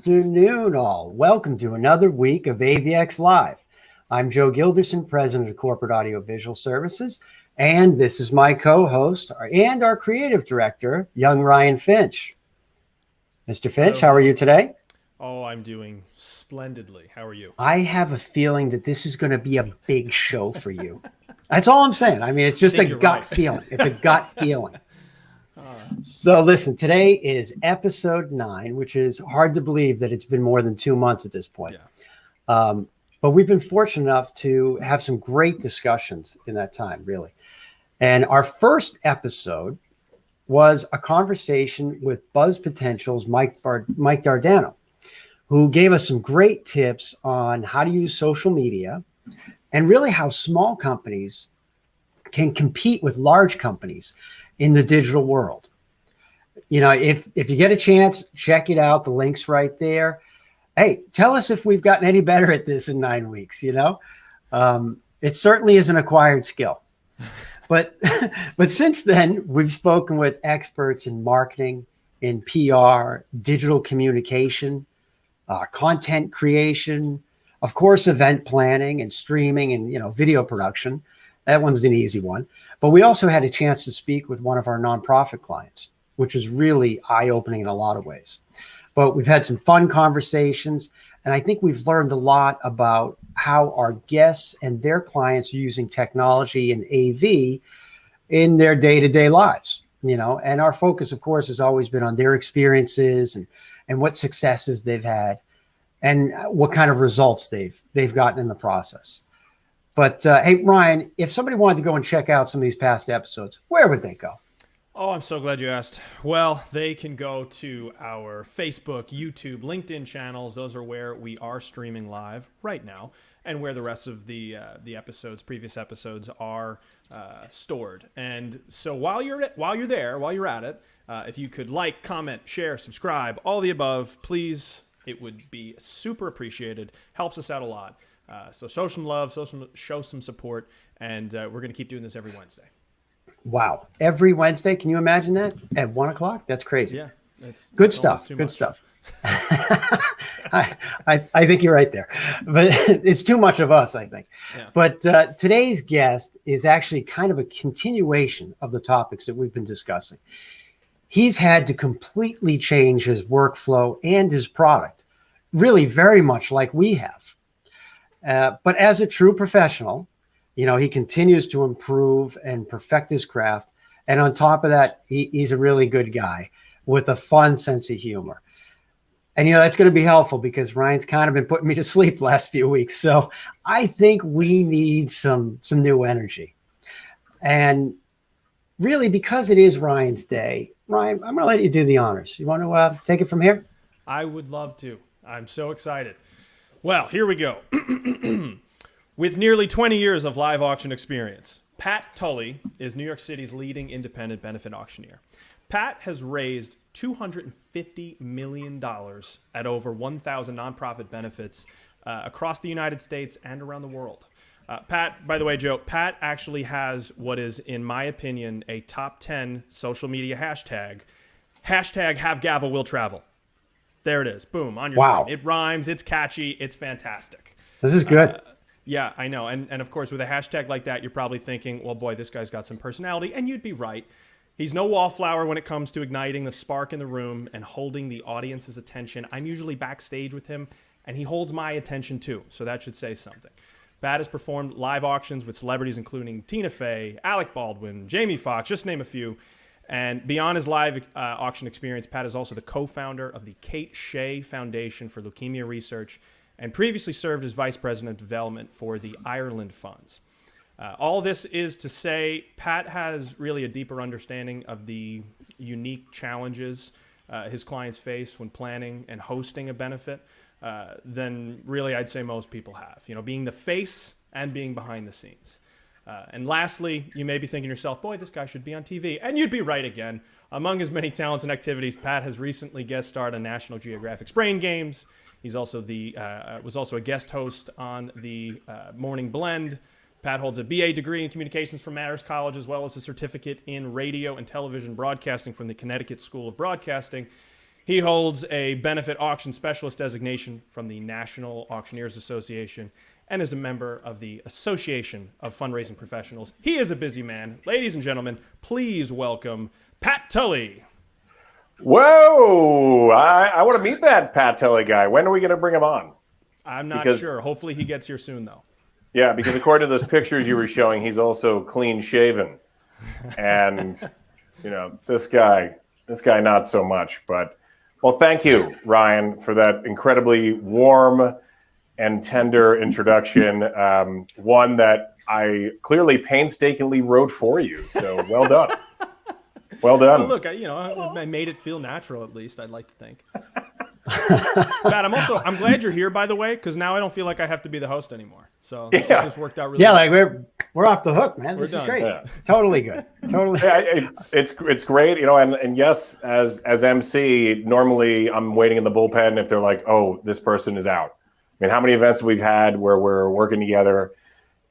afternoon, all. Welcome to another week of AVX Live. I'm Joe Gilderson, President of Corporate Audiovisual Services, and this is my co-host and our creative director, young Ryan Finch. Mr. Finch, how are you today? Oh, I'm doing splendidly. How are you? I have a feeling that this is going to be a big show for you. That's all I'm saying. I mean, it's just a gut feeling. It's a gut feeling. So listen, today is episode 9, which is hard to believe that it's been more than 2 months at this point. Yeah. But we've been fortunate enough to have some great discussions in that time, really. And our first episode was a conversation with Buzz Potential's Mike Dardano, who gave us some great tips on how to use social media and really how small companies can compete with large companies in the digital world. You know, if you get a chance, check it out. The link's right there. Hey, tell us if we've gotten any better at this in 9 weeks, you know? It certainly is an acquired skill. But since then, we've spoken with experts in marketing, in PR, digital communication, content creation, of course, event planning and streaming and, you know, video production. That one's an easy one. But we also had a chance to speak with one of our nonprofit clients, which is really eye-opening in a lot of ways. But we've had some fun conversations, and I think we've learned a lot about how our guests and their clients are using technology and AV in their day-to-day lives, you know. And our focus, of course, has always been on their experiences and what successes they've had and what kind of results they've gotten in the process. But hey, Ryan, if somebody wanted to go and check out some of these past episodes, where would they go? Oh, I'm so glad you asked. Well, they can go to our Facebook, YouTube, LinkedIn channels. Those are where we are streaming live right now, and where the rest of the episodes, previous episodes, are stored. And so while you're at it, if you could like, comment, share, subscribe, all the above, please, it would be super appreciated. Helps us out a lot. So show some love, show some support, and we're going to keep doing this every Wednesday. Wow. Every Wednesday. Can you imagine that at 1 o'clock? That's crazy. Yeah. Good stuff. Good stuff. I think you're right there, but it's too much of us, I think. Yeah. But today's guest is actually kind of a continuation of the topics that we've been discussing. He's had to completely change his workflow and his product, really very much like we have. But as a true professional, you know, he continues to improve and perfect his craft. And on top of that, he's a really good guy with a fun sense of humor. And, you know, that's going to be helpful because Ryan's kind of been putting me to sleep the last few weeks. So I think we need some new energy. And really, because it is Ryan's day, Ryan, I'm going to let you do the honors. You want to take it from here? I would love to. I'm so excited. Well, here we go. With nearly 20 years of live auction experience, Pat Tully is New York City's leading independent benefit auctioneer. Pat has raised $250 million at over 1,000 nonprofit benefits across the United States and around the world. Pat, by the way, Joe, Pat actually has what is, in my opinion, a top 10 social media hashtag. Hashtag have gavel will travel. There it is. Boom, on your screen. It rhymes. It's catchy. It's fantastic. This is good. Yeah, I know. And of course, with a hashtag like that, you're probably thinking, well, boy, this guy's got some personality. And you'd be right. He's no wallflower when it comes to igniting the spark in the room and holding the audience's attention. I'm usually backstage with him, and he holds my attention too. So that should say something. Pat has performed live auctions with celebrities including Tina Fey, Alec Baldwin, Jamie Foxx, just to name a few. And beyond his live auction experience, Pat is also the co-founder of the Shea Foundation for Leukemia Research, and previously served as Vice President of Development for the Ireland Funds. All this is to say Pat has really a deeper understanding of the unique challenges his clients face when planning and hosting a benefit than really I'd say most people have. You know, being the face and being behind the scenes. And lastly, you may be thinking to yourself, boy, this guy should be on TV. And you'd be right again. Among his many talents and activities, Pat has recently guest starred on National Geographic's Brain Games. He's also was also a guest host on the Morning Blend. Pat holds a BA degree in communications from Marist College, as well as a certificate in radio and television broadcasting from the Connecticut School of Broadcasting. He holds a benefit auction specialist designation from the National Auctioneers Association and is a member of the Association of Fundraising Professionals. He is a busy man. Ladies and gentlemen, please welcome Pat Tully. Whoa! I want to meet that Pat Tully guy. When are we going to bring him on? I'm not sure. Hopefully he gets here soon, though. Yeah, because according to those pictures you were showing, he's also clean shaven. And, this guy not so much. But, well, thank you, Ryan, for that incredibly warm and tender introduction. One that I clearly painstakingly wrote for you. So well done. Well done. Well, look, I made it feel natural, at least, I'd like to think. Pat, I'm glad you're here, by the way, because now I don't feel like I have to be the host anymore. So this has just worked out really well. Like we're off the hook, man. This is great. Yeah. Totally good. Totally. It's great, and yes, as Emcee, normally I'm waiting in the bullpen if they're like, oh, this person is out. I mean, how many events we've had where we're working together,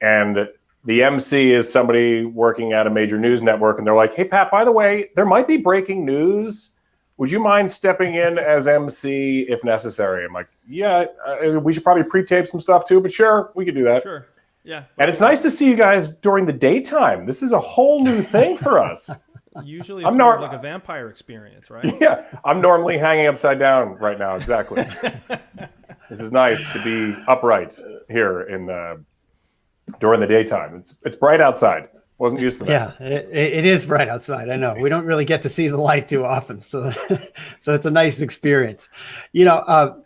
and the Emcee is somebody working at a major news network, and they're like, hey, Pat, by the way, there might be breaking news. Would you mind stepping in as Emcee if necessary? I'm like, yeah, we should probably pre-tape some stuff too, but sure, we could do that. Sure, yeah. And it's nice to see you guys during the daytime. This is a whole new thing for us. Usually it's more like a vampire experience, right? Yeah, I'm normally hanging upside down right now, exactly. This is nice to be upright here during the daytime. It's bright outside. Wasn't used to that. Yeah, it is bright outside. I know. We don't really get to see the light too often, so it's a nice experience.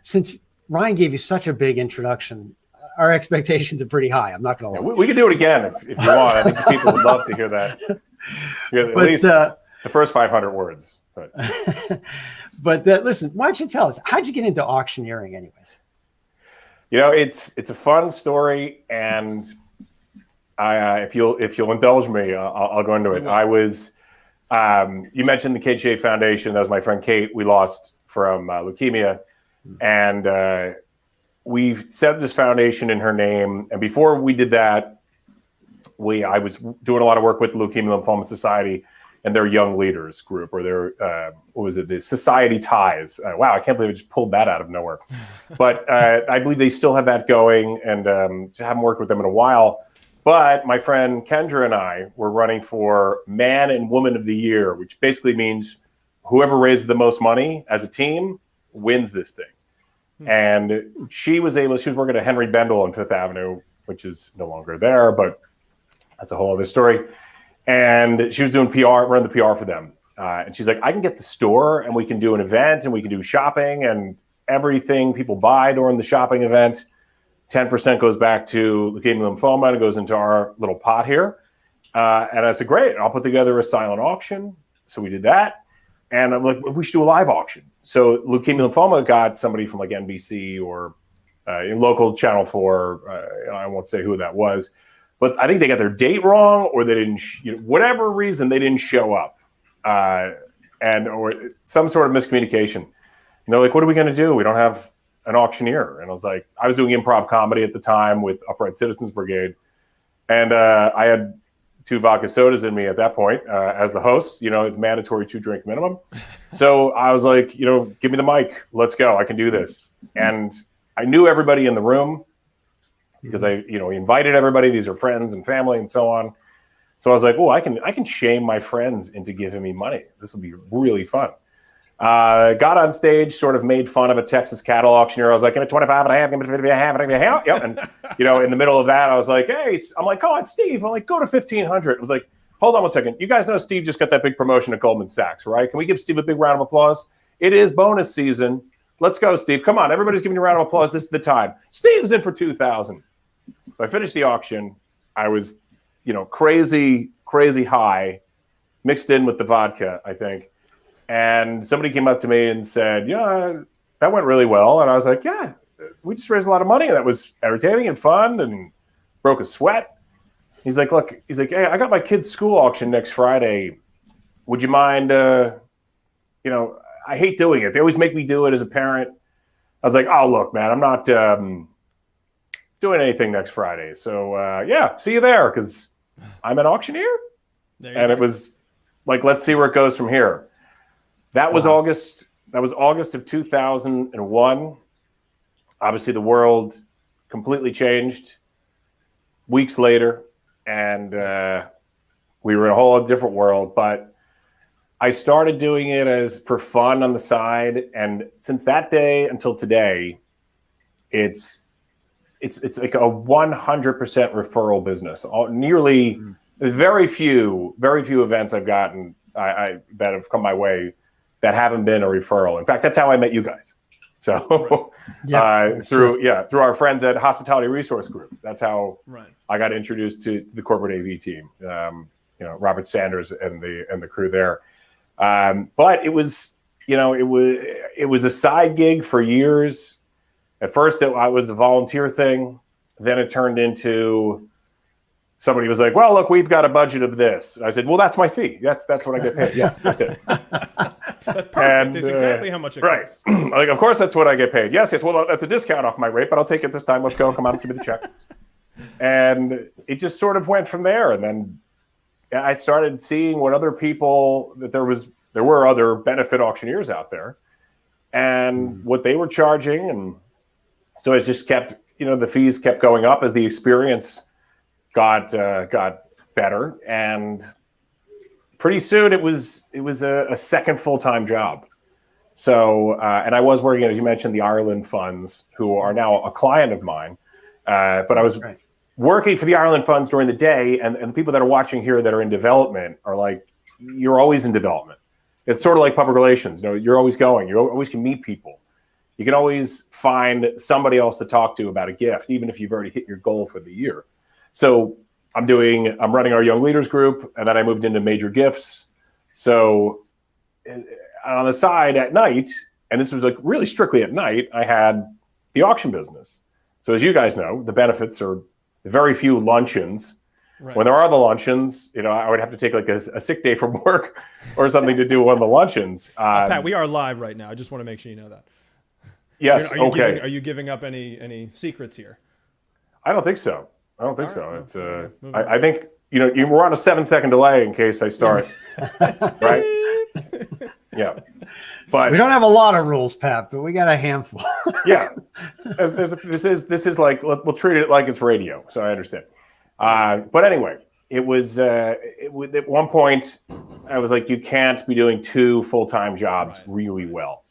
Since Ryan gave you such a big introduction, our expectations are pretty high. I'm not going to lie. We can do it again if you want. I think the people would love to hear that. At least the first 500 words. But listen, why don't you tell us, how'd you get into auctioneering anyways? It's a fun story, and if you'll indulge me, I'll go into it. I was, you mentioned the KGA Foundation. That was my friend Kate. We lost from leukemia, and we've set this foundation in her name. And before we did that, I was doing a lot of work with the Leukemia Lymphoma Society and their young leaders group, or their the Society Ties. Wow, I can't believe I just pulled that out of nowhere. But I believe they still have that going, and haven't worked with them in a while. But my friend Kendra and I were running for Man and Woman of the Year, which basically means whoever raises the most money as a team wins this thing. And she was working at Henry Bendel on Fifth Avenue, which is no longer there, but that's a whole other story. And she was doing PR, running the PR for them. And she's like, I can get the store, and we can do an event, and we can do shopping, and everything people buy during the shopping event, 10% goes back to leukemia lymphoma, and it goes into our little pot here. And I said, great, I'll put together a silent auction. So we did that. And I'm like, we should do a live auction. So leukemia lymphoma got somebody from like NBC or local Channel 4. I won't say who that was. But I think they got their date wrong, or they didn't, whatever reason, they didn't show up. Or some sort of miscommunication. And they're like, what are we going to do? We don't have an auctioneer. And I was like, I was doing improv comedy at the time with Upright Citizens Brigade. And I had 2 vodka sodas in me at that point as the host. It's mandatory 2-drink minimum. So I was like, give me the mic. Let's go. I can do this. And I knew everybody in the room because I invited everybody. These are friends and family and so on. So I was like, oh, I can shame my friends into giving me money. This will be really fun. Got on stage, sort of made fun of a Texas cattle auctioneer. I was like, give me 25 and a half, give me 50 and a half. Yep. And, in the middle of that, I was like, hey, I'm like, oh, it's Steve. I'm like, go to 1,500. I was like, hold on one second. You guys know Steve just got that big promotion at Goldman Sachs, right? Can we give Steve a big round of applause? It is bonus season. Let's go, Steve. Come on. Everybody's giving you a round of applause. This is the time. Steve's in for 2,000. So I finished the auction. I was, crazy high, mixed in with the vodka, I think. And somebody came up to me and said, yeah, that went really well. And I was like, yeah, we just raised a lot of money. And that was entertaining and fun and broke a sweat. He's like, hey, I got my kid's school auction next Friday. Would you mind, I hate doing it. They always make me do it as a parent. I was like, oh, look, man, I'm not doing anything next Friday. So, yeah, see you there, because I'm an auctioneer. And it was like, let's see where it goes from here. That was August August of 2001. Obviously, the world completely changed weeks later, and we were in a whole different world. But I started doing it as for fun on the side, and since that day until today, it's like a 100% referral business. Nearly very few events I've gotten that have come my way that haven't been a referral. In fact, that's how I met you guys. So through our friends at Hospitality Resource Group. That's how I got introduced to the corporate AV team. Robert Sanders and the crew there. But it was a side gig for years. At first, it was a volunteer thing. Then it turned into somebody was like, "Well, look, we've got a budget of this." I said, "Well, that's my fee. That's what I get paid. Yes, that's it." That's perfect. It's exactly how much it costs. Like, of course, that's what I get paid. Yes. Well, that's a discount off my rate, but I'll take it this time. Let's go. Come on, give me the check. And it just sort of went from there. And then I started seeing what other people that there were other benefit auctioneers out there, and what they were charging, and so it just kept, the fees kept going up as the experience got better, and pretty soon it was a second full-time job. So and I was working, as you mentioned, the Ireland funds, who are now a client of mine, but I was working for the Ireland funds during the day, and the people that are watching here that are in development are like, you're always in development. It's sort of like public relations. You're always going. You always can meet people. You can always find somebody else to talk to about a gift, even if you've already hit your goal for the year. So I'm running our young leaders group, and then I moved into major gifts. So on the side at night, and this was like really strictly at night, I had the auction business. So as you guys know, the benefits are very few luncheons. Right. When there are the luncheons, I would have to take like a sick day from work or something to do one of the luncheons. Pat, we are live right now. I just want to make sure you know that. Yes. Are you giving up any secrets here? I don't think so. It's I think you were on a 7-second delay in case I start. Right. Yeah. But we don't have a lot of rules, Pat, but we got a handful. Yeah. This is like, we'll treat it like it's radio. So I understand. But anyway, it was at one point I was like, you can't be doing 2 full-time jobs really well.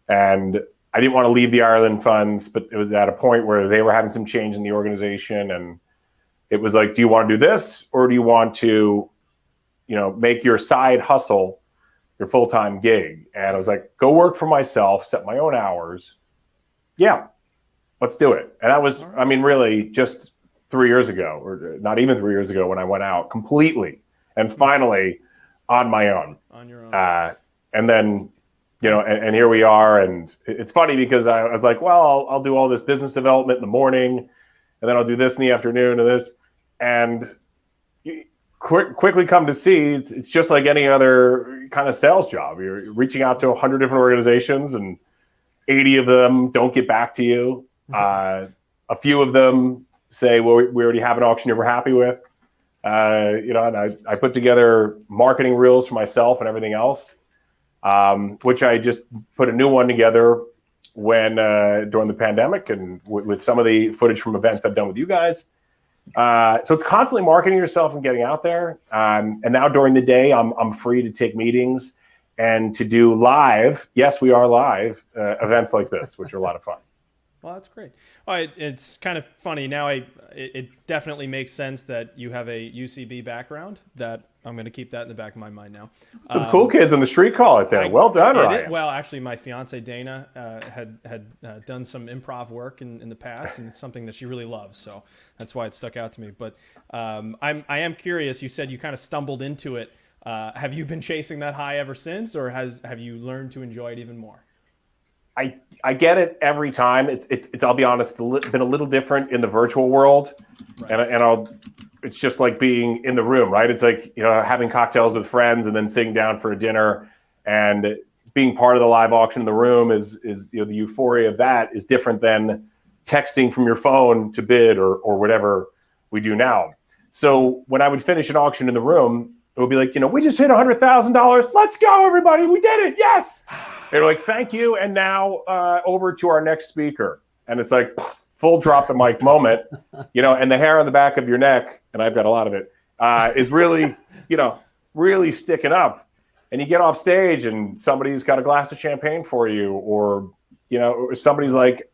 And I didn't want to leave the Ireland funds, but it was at a point where they were having some change in the organization, and it was like, do you want to do this, or do you want to, make your side hustle your full-time gig? And I was like, go work for myself, set my own hours. Yeah, let's do it. And that was, really just 3 years ago, or not even 3 years ago, when I went out completely and finally on my own. On your own. And then, and here we are. And it's funny because I was like, well, I'll do all this business development in the morning, and then I'll do this in the afternoon and this. And you quickly come to see it's just like any other kind of sales job. You're reaching out to 100 different organizations, and 80 of them don't get back to you. A few of them say, well, we already have an auctioneer we're happy with. And I put together marketing reels for myself and everything else, which I just put a new one together when during the pandemic, and with some of the footage from events I've done with you guys. So it's constantly marketing yourself and getting out there. And now during the day, I'm free to take meetings and to do live. Yes, we are live events like this, which are a lot of fun. Well, that's great. It's kind of funny now. It definitely makes sense that you have a UCB background. That I'm going to keep that in the back of my mind now. The cool kids on the street call it that. Well done, Ryan. Well, actually, my fiance Dana had done some improv work in the past, and it's something that she really loves. So that's why it stuck out to me. But I am curious. You said you kind of stumbled into it. Have you been chasing that high ever since, or have you learned to enjoy it even more? I get it every time. It's I'll be honest, been a little different in the virtual world, right. and it's just like being in the room, right? It's like having cocktails with friends and then sitting down for a dinner, and being part of the live auction in the room is the euphoria of that is different than texting from your phone to bid or whatever we do now. So when I would finish an auction in the room, it would be like, we just hit $100,000. Let's go, everybody. We did it. Yes. They were like, thank you. And now over to our next speaker. And it's like full drop the mic moment, and the hair on the back of your neck, and I've got a lot of it, is really, really sticking up. And you get off stage and somebody's got a glass of champagne for you, or, or somebody's like,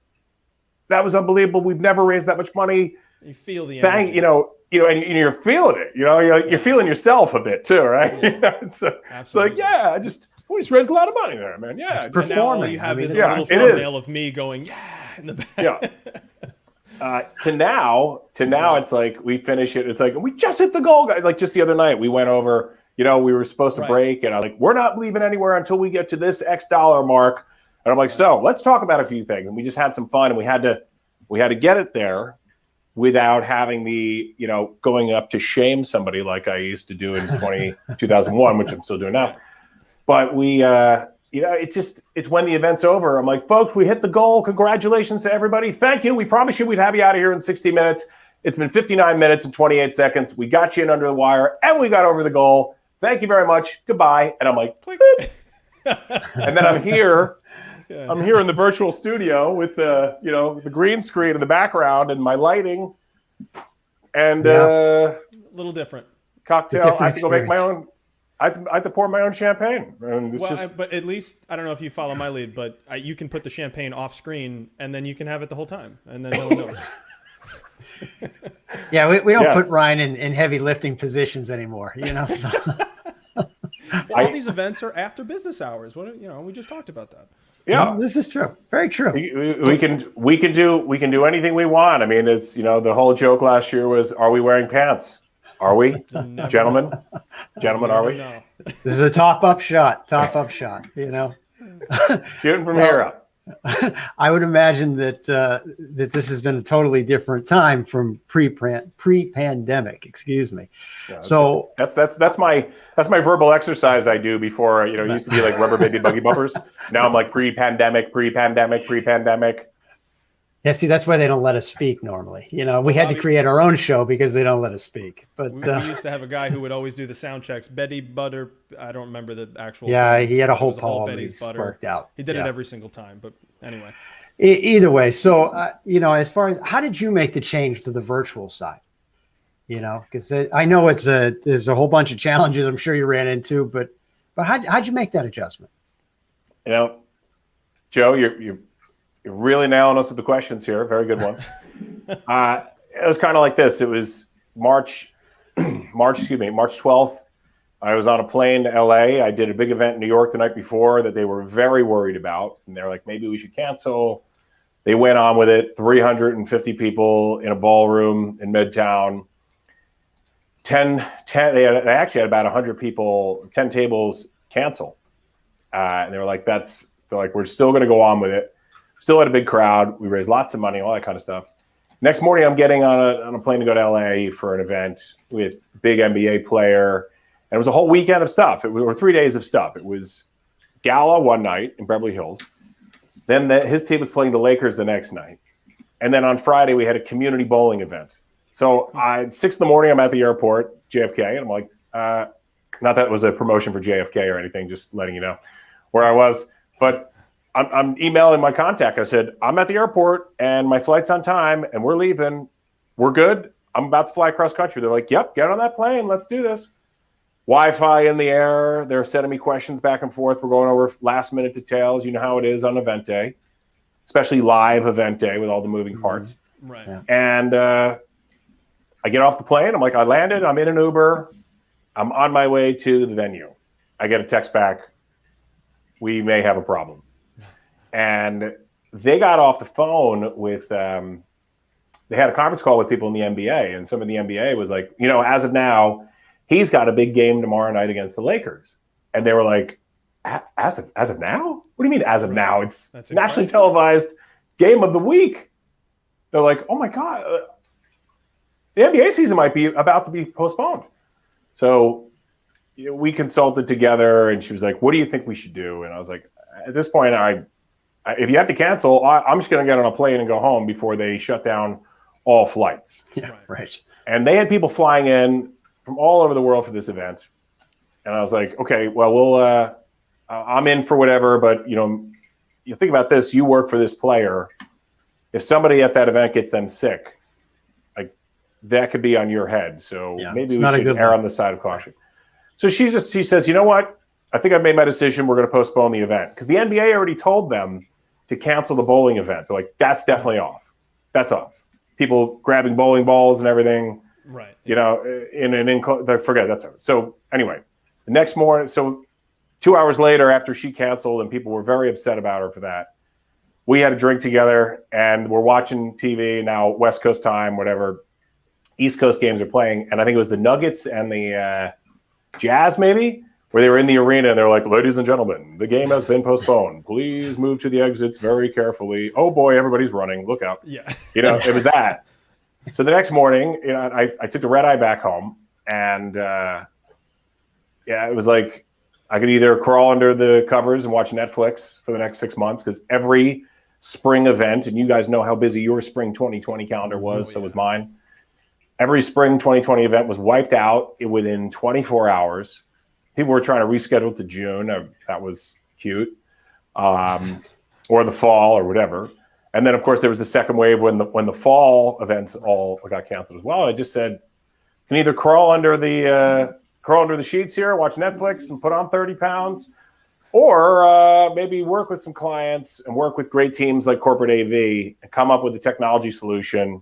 that was unbelievable. We've never raised that much money. You feel the energy. And you're feeling it. You're feeling yourself a bit too, right? Yeah. It's like, yeah, we just raised a lot of money there, man. Yeah, it's performing. Now all you have is a little thumbnail of me going, yeah, in the back. Yeah. To now, it's like we finish it. It's like we just hit the goal, guys. Like just the other night, we went over. We were supposed to break, and I'm like, we're not leaving anywhere until we get to this X dollar mark. And I'm like, so let's talk about a few things. And we just had some fun, and we had to get it there without having the, going up to shame somebody like I used to do in 2001, which I'm still doing now. But we, it's when the event's over. I'm like, folks, we hit the goal. Congratulations to everybody. Thank you. We promised you we'd have you out of here in 60 minutes. It's been 59 minutes and 28 seconds. We got you in under the wire, and we got over the goal. Thank you very much. Goodbye. And I'm like, click. And then I'm here. Yeah. I'm here in the virtual studio with the green screen in the background and my lighting, and a little different cocktail. I have to go make my own. I have to pour my own champagne. And but at least I don't know if you follow my lead, but you can put the champagne off screen, and then you can have it the whole time, and then no one knows. Yeah, we don't put Ryan in heavy lifting positions anymore. So. All these events are after business hours. We just talked about that. Yeah, this is true. Very true. We can do anything we want. I mean, it's the whole joke last year was, are we wearing pants? Are we, gentlemen? Gentlemen, are we? No. This is a top-up shot. Shooting from here up. I would imagine that this has been a totally different time from pre-pandemic. Excuse me. Yeah, so that's my verbal exercise I do before. It used to be like rubber baby buggy bumpers. Now I'm like pre-pandemic. Yeah, see, that's why they don't let us speak normally. We had to create our own show because they don't let us speak. But we used to have a guy who would always do the sound checks. Betty Butter, I don't remember the actual. Yeah, thing. He had a whole poem. Betty's Butter. Worked out. He did it every single time. But anyway. Either way, so as far as how did you make the change to the virtual side? Because I know there's a whole bunch of challenges I'm sure you ran into, but how'd you make that adjustment? Joe, you're really nailing us with the questions here. Very good one. It was kind of like this. It was March 12th. I was on a plane to LA. I did a big event in New York the night before that they were very worried about. And they're like, maybe we should cancel. They went on with it. 350 people in a ballroom in Midtown. They actually had about 100 people, 10 tables cancel. And they were like, we're still going to go on with it. Still had a big crowd. We raised lots of money, all that kind of stuff. Next morning, I'm getting on a plane to go to LA for an event with a big NBA player. And it was a whole weekend of stuff. It were 3 days of stuff. It was gala one night in Beverly Hills. Then his team was playing the Lakers the next night. And then on Friday, we had a community bowling event. So at 6 in the morning, I'm at the airport, JFK. And I'm like, not that it was a promotion for JFK or anything, just letting you know where I was. But I'm emailing my contact. I said, I'm at the airport and my flight's on time and we're leaving. We're good. I'm about to fly across country. They're like, yep, get on that plane. Let's do this. Wi-Fi in the air. They're sending me questions back and forth. We're going over last minute details. You know how it is on event day, especially live event day with all the moving parts. Right. Yeah. And I get off the plane. I'm like, I landed. I'm in an Uber. I'm on my way to the venue. I get a text back. We may have a problem. And they got off the phone with, they had a conference call with people in the NBA, and some of the NBA was like, as of now, he's got a big game tomorrow night against the Lakers. And they were like, as of now? What do you mean as of now? It's nationally televised game of the week. They're like, oh my God, the NBA season might be about to be postponed. So we consulted together, and she was like, what do you think we should do? And I was like, at this point, if you have to cancel, I'm just going to get on a plane and go home before they shut down all flights. Yeah, right. And they had people flying in from all over the world for this event. And I was like, okay, well, I'm in for whatever, but you think about this, you work for this player. If somebody at that event gets them sick, like that could be on your head. So maybe we should err on the side of caution. So she says, you know what? I think I've made my decision. We're going to postpone the event because the NBA already told them to cancel the bowling event. They're like, that's definitely off. That's off. People grabbing bowling balls and everything. Right. Forget that's over. So anyway, the next morning, so 2 hours later after she canceled and people were very upset about her for that, we had a drink together and we're watching TV now, West Coast time, whatever. East Coast games are playing. And I think it was the Nuggets and the Jazz maybe, where they were in the arena and they're like, ladies and gentlemen, the game has been postponed. Please move to the exits very carefully. Oh boy, everybody's running. Look out. Yeah. It was that. So the next morning, I took the red eye back home and it was like I could either crawl under the covers and watch Netflix for the next 6 months because every spring event, and you guys know how busy your spring 2020 calendar was, so was mine. Every spring 2020 event was wiped out within 24 hours. People were trying to reschedule to June. That was cute. Or the fall or whatever. And then, of course, there was the second wave when the fall events all got canceled as well. I just said, can either crawl under the sheets here, watch Netflix and put on 30 pounds, or maybe work with some clients and work with great teams like Corporate AV and come up with a technology solution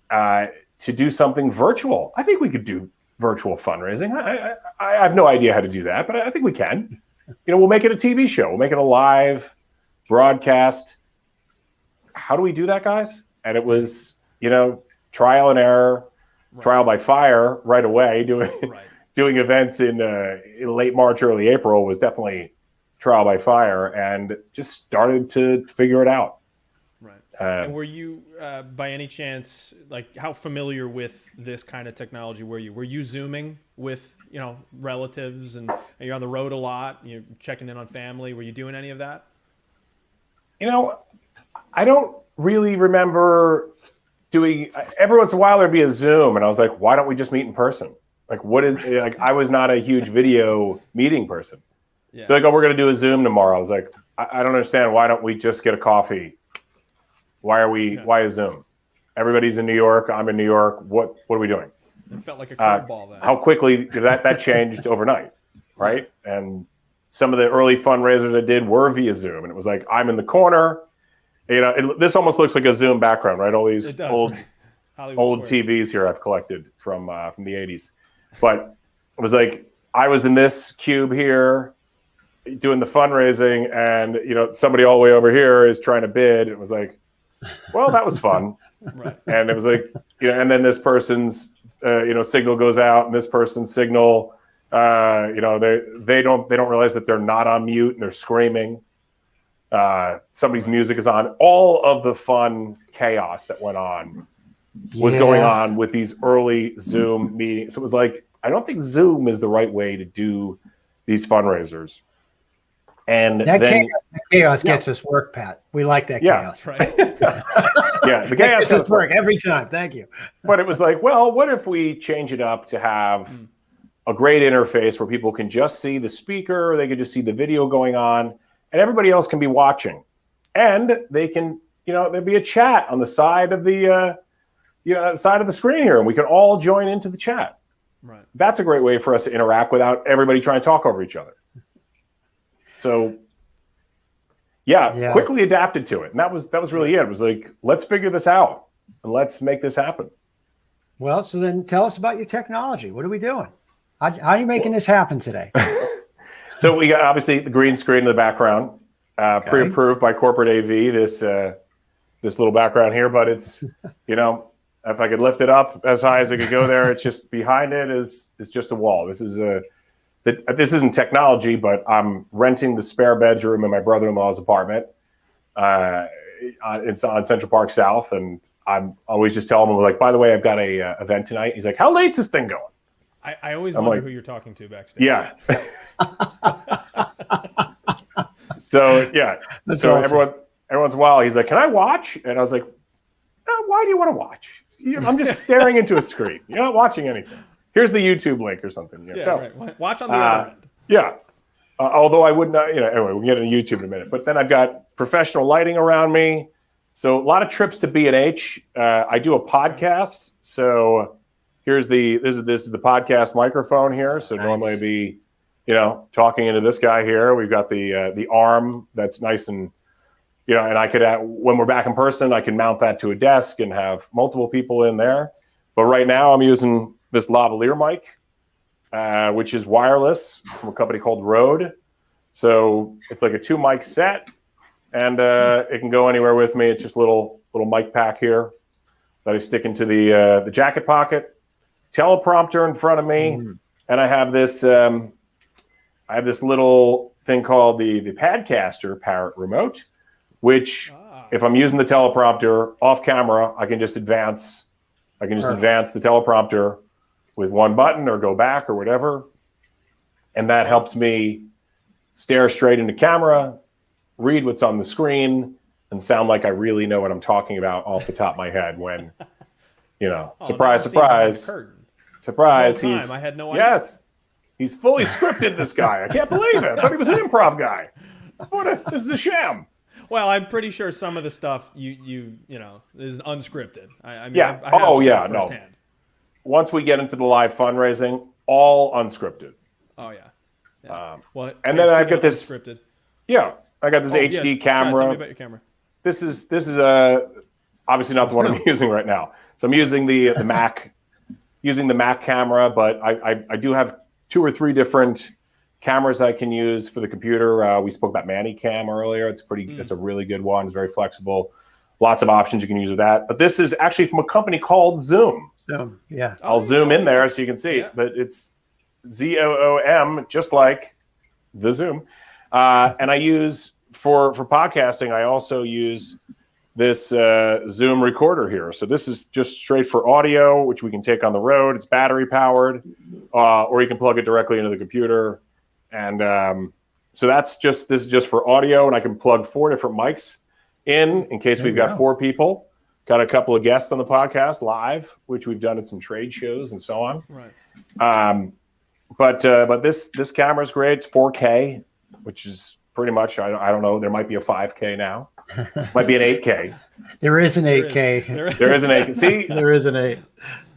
to do something virtual. I think we could do virtual fundraising. I have no idea how to do that, but I think we can. We'll make it a TV show. We'll make it a live broadcast. How do we do that, guys? And it was, trial and error, trial by fire right away. Doing events in late March, early April was definitely trial by fire, and just started to figure it out. Right. And were you, by any chance, like how familiar with this kind of technology were you? Were you Zooming with, relatives, and you're on the road a lot, you're checking in on family? Were you doing any of that? I don't really remember doing. Every once in a while there'd be a Zoom, and I was like, why don't we just meet in person? I was not a huge video meeting person. Yeah. They're like, oh, we're going to do a Zoom tomorrow. I was like, I don't understand. Why don't we just get a coffee? Why a Zoom? Everybody's in New York. I'm in New York. What are we doing? It felt like a curveball then. How quickly that changed overnight, right? And some of the early fundraisers I did were via Zoom, and it was like, I'm in the corner. This almost looks like a Zoom background, right? All these old TVs here I've collected from the 80s. But it was like I was in this cube here doing the fundraising, and somebody all the way over here is trying to bid. It was like, well, that was fun. Right. And it was like, and then this person's signal goes out, and this person's signal, they don't realize that they're not on mute and they're screaming. Somebody's music is on. All of the fun chaos that went on was going on with these early Zoom meetings. So it was like, I don't think Zoom is the right way to do these fundraisers. And that chaos gets us work, Pat. We like that chaos. Right. The chaos gets us work every time. Thank you. But it was like, well, what if we change it up to have a great interface where people can just see the speaker, or they can just see the video going on, and everybody else can be watching, and they can, there'd be a chat on the side of the, side of the screen here, and we can all join into the chat. Right. That's a great way for us to interact without everybody trying to talk over each other. So, quickly adapted to it, and that was really it. It was like, let's figure this out and let's make this happen. Well, so then tell us about your technology. What are we doing? How are you making this happen today? So we got obviously the green screen in the background, pre-approved by Corporate AV. This little background here, but it's if I could lift it up as high as I could go there, it's just behind it is just a wall. This isn't technology, but I'm renting the spare bedroom in my brother-in-law's apartment. It's on Central Park South, and I'm always just telling him, like, by the way, I've got a event tonight. He's like, how late's this thing going? I always wonder who you're talking to backstage. Yeah. So That's so awesome. every once in a while he's like, can I watch? And I was like, no, why do you want to watch? I'm just staring into a screen. You're not watching anything. here's the YouTube link or something. Yeah, no. right. Watch on the other end. Yeah. Although I would not, anyway, we'll get into YouTube in a minute. But then I've got professional lighting around me. So a lot of trips to B&H. I do a podcast. So this is the podcast microphone here. So Nice. Normally I'd be, talking into this guy here. We've got the arm that's nice and, and I could, when we're back in person, I can mount that to a desk and have multiple people in there. But right now I'm using this lavalier mic, which is wireless from a company called Rode. So it's like a 2 mic set, and it can go anywhere with me. It's just a little mic pack here that I stick into the jacket pocket. Teleprompter in front of me, and I have this little thing called the Padcaster Parrot remote, which if I'm using the teleprompter off camera, I can just advance. Advance the teleprompter with one button or go back or whatever. And that helps me stare straight into camera, read what's on the screen, and sound like I really know what I'm talking about off the top of my head when, surprise, I had no idea. Yes, he's fully scripted, this guy. I can't believe it. I thought he was an improv guy. This is a sham. Well, I'm pretty sure some of the stuff you is unscripted. I mean, yeah. I have seen no. firsthand. Once we get into the live fundraising, all unscripted. Oh yeah. And then I've got this unscripted. Yeah, I got this HD camera. Tell me about your camera. This is obviously not the one I'm using right now. So I'm using the Mac, camera, but I do have 2 or 3 different cameras I can use for the computer. We spoke about ManyCam earlier. It's a really good one. It's very flexible. Lots of options you can use with that. But this is actually from a company called Zoom. Zoom, yeah. I'll zoom in there so you can see it, but it's ZOOM, just like the Zoom. And I use for podcasting, I also use this Zoom recorder here. So this is just straight for audio, which we can take on the road. It's battery powered, or you can plug it directly into the computer. And so this is just for audio, and I can plug 4 different mics in case we've got 4 people. Got a couple of guests on the podcast live, which we've done at some trade shows and so on. Right. But this camera is great. It's 4K, which is pretty much, I don't know, there might be a 5K now. Might be an 8K. There is an 8K. There is an 8K. See? There is an 8.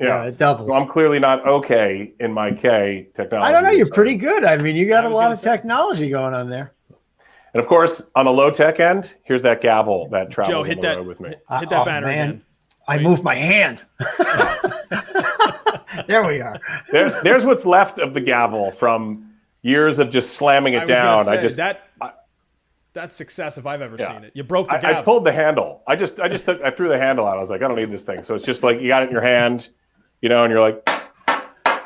Yeah, it doubles. Well, I'm clearly not okay in my K technology. I don't know. You're pretty good. I mean, you got a lot of technology going on there. And of course, on the low tech end, here's that gavel that travels on the road with me. Hit that banner again. I moved my hand. There we are. There's what's left of the gavel from years of just slamming it down. That's success if I've ever seen it. You broke the gavel. I pulled the handle. I threw the handle out. I was like, I don't need this thing. So it's just like you got it in your hand, and you're like,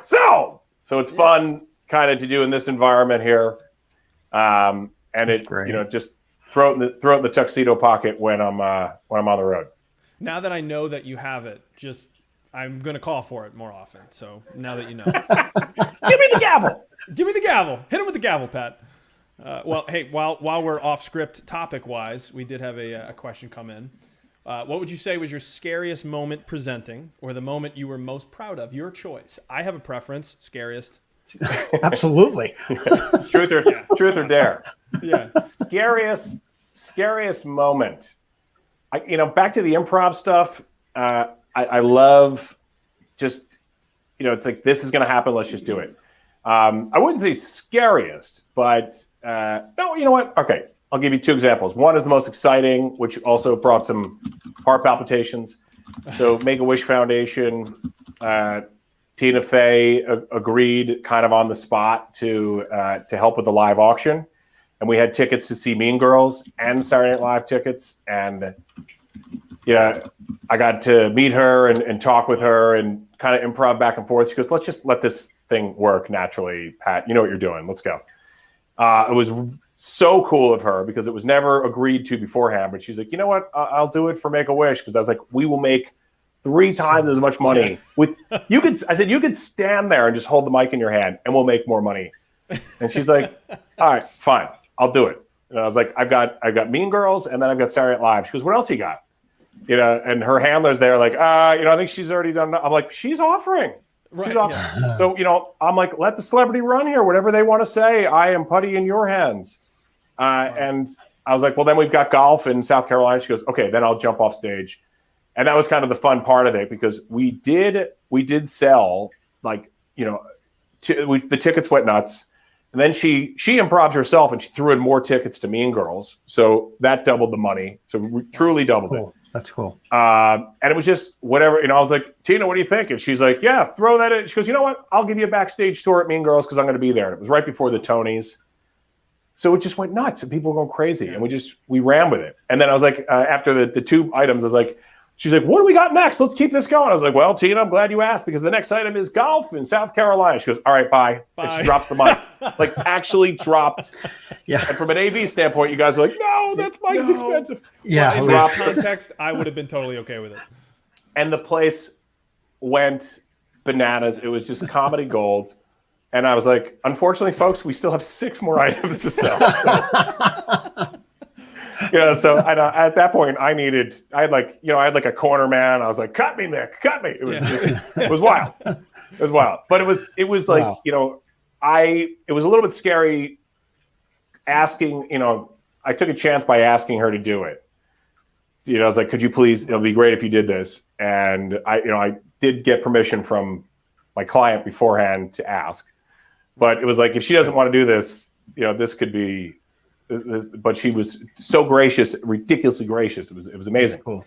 so it's fun kind of to do in this environment here. And that's great. Just throw it in the tuxedo pocket when I'm on the road. Now that I know that you have it, I'm going to call for it more often. So now that you know. Give me the gavel. Give me the gavel. Hit him with the gavel, Pat. Well, hey, while we're off script topic-wise, we did have a question come in. What would you say was your scariest moment presenting, or the moment you were most proud of? Your choice. I have a preference. Scariest. Absolutely. Truth or dare. Yeah. Scariest moment. Back to the improv stuff. I love just, it's like, this is going to happen. Let's just do it. I wouldn't say scariest, but no, you know what? Okay. I'll give you 2 examples. One is the most exciting, which also brought some heart palpitations. So Make-A-Wish Foundation, Tina Fey agreed kind of on the spot to help with the live auction. And we had tickets to see Mean Girls and Saturday Night Live tickets. And I got to meet her and talk with her and kind of improv back and forth. She goes, let's just let this thing work naturally, Pat. You know what you're doing. Let's go. It was so cool of her because it was never agreed to beforehand. But she's like, you know what? I'll do it for Make-A-Wish, because I was like, we will make 3 times as much money I said, you could stand there and just hold the mic in your hand and we'll make more money. And she's like, all right, fine, I'll do it. And I was like, I've got Mean Girls, and then I've got Saturday Night Live. She goes, what else you got? And her handler's there like, I think she's already done. I'm like, she's offering. Right. She's off. Yeah. So, I'm like, let the celebrity run here. Whatever they want to say, I am putty in your hands. And I was like, well, then we've got golf in South Carolina. She goes, okay, then I'll jump off stage. And that was kind of the fun part of it, because we did sell, like, the tickets went nuts. And then she improved herself, and she threw in more tickets to Mean Girls. So that doubled the money. So we truly doubled it. That's cool. And it was just whatever, I was like, Tina, what do you think? And she's like, yeah, throw that in. She goes, you know what? I'll give you a backstage tour at Mean Girls because I'm going to be there. And it was right before the Tonys. So it just went nuts and people were going crazy. And we ran with it. And then I was like, after the two items, I was like, she's like, what do we got next? Let's keep this going. I was like, well, Tina, I'm glad you asked, because the next item is golf in South Carolina. She goes, all right, bye. And she drops the mic. Like, actually dropped. Yeah. And from an AV standpoint, you guys are like, no, that's mic's expensive. Yeah. In that context, I would have been totally okay with it. And the place went bananas. It was just comedy gold. And I was like, unfortunately, folks, we still have 6 more items to sell. So at that point, I had like a corner man. I was like, cut me, Mick, cut me. It was it was wild. It was wild. But it was like, wow. It was a little bit scary asking, I took a chance by asking her to do it. I was like, could you please, it'll be great if you did this. And I did get permission from my client beforehand to ask. But it was like, if she doesn't want to do this, this could be, but she was so gracious, ridiculously gracious. It was amazing. Cool.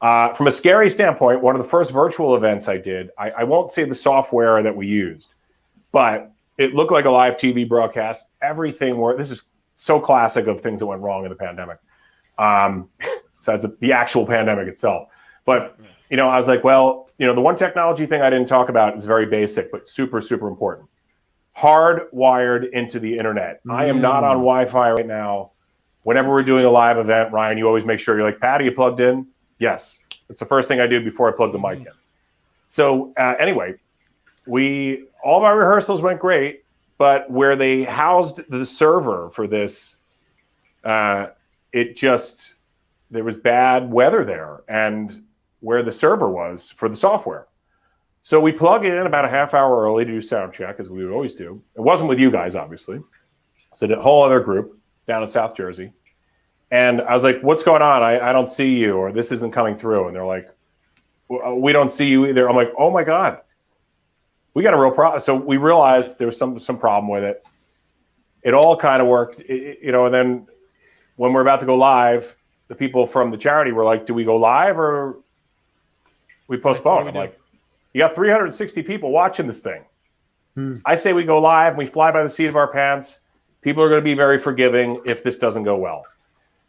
From a scary standpoint, one of the first virtual events I did, I won't say the software that we used, but it looked like a live TV broadcast. Everything this is so classic of things that went wrong in the pandemic. Besides the actual pandemic itself. But, I was like, well, the one technology thing I didn't talk about is very basic, but super, super important. Hardwired into the internet. I am not on Wi-Fi right now. Whenever we're doing a live event, Ryan, you always make sure you're like, Pat, are you plugged in? Yes. It's the first thing I do before I plug the mic in. So anyway, all of our rehearsals went great, but where they housed the server for this, there was bad weather there, and where the server was for the software. So we plug it in about a half hour early to do sound check, as we would always do. It wasn't with you guys, obviously. So a whole other group down in South Jersey. And I was like, what's going on? I don't see you, or this isn't coming through. And they're like, we don't see you either. I'm like, oh my God, we got a real problem. So we realized there was some problem with it. It all kind of worked, and then when we're about to go live, the people from the charity were like, do we go live or we postpone? I'm like, you got 360 people watching this thing. I say we go live and we fly by the seat of our pants. People are going to be very forgiving if this doesn't go well.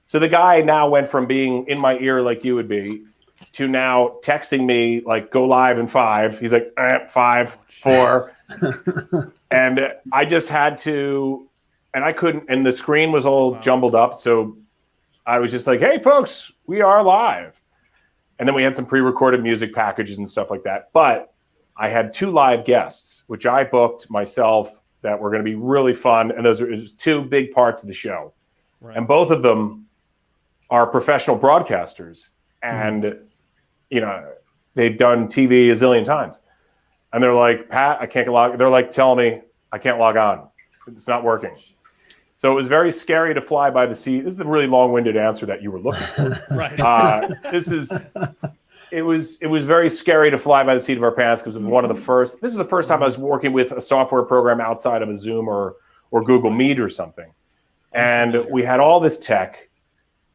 So the guy now went from being in my ear like you would be to now texting me like, go live in 5. He's like, 5, 4. And I just had to, and I couldn't, and the screen was all jumbled up. So I was just like, hey folks, we are live. And then we had some pre-recorded music packages and stuff like that. But I had 2 live guests, which I booked myself, that were going to be really fun. And those are 2 big parts of the show. Right. And both of them are professional broadcasters. And, they've done TV a zillion times. And they're like, Pat, I can't log. They're like telling me I can't log on. It's not working. So it was very scary to fly by the seat. This is the really long-winded answer that you were looking for. Right. It was very scary to fly by the seat of our pants, because it was one of the first. This is the first time I was working with a software program outside of a Zoom or Google Meet or something. And we had all this tech,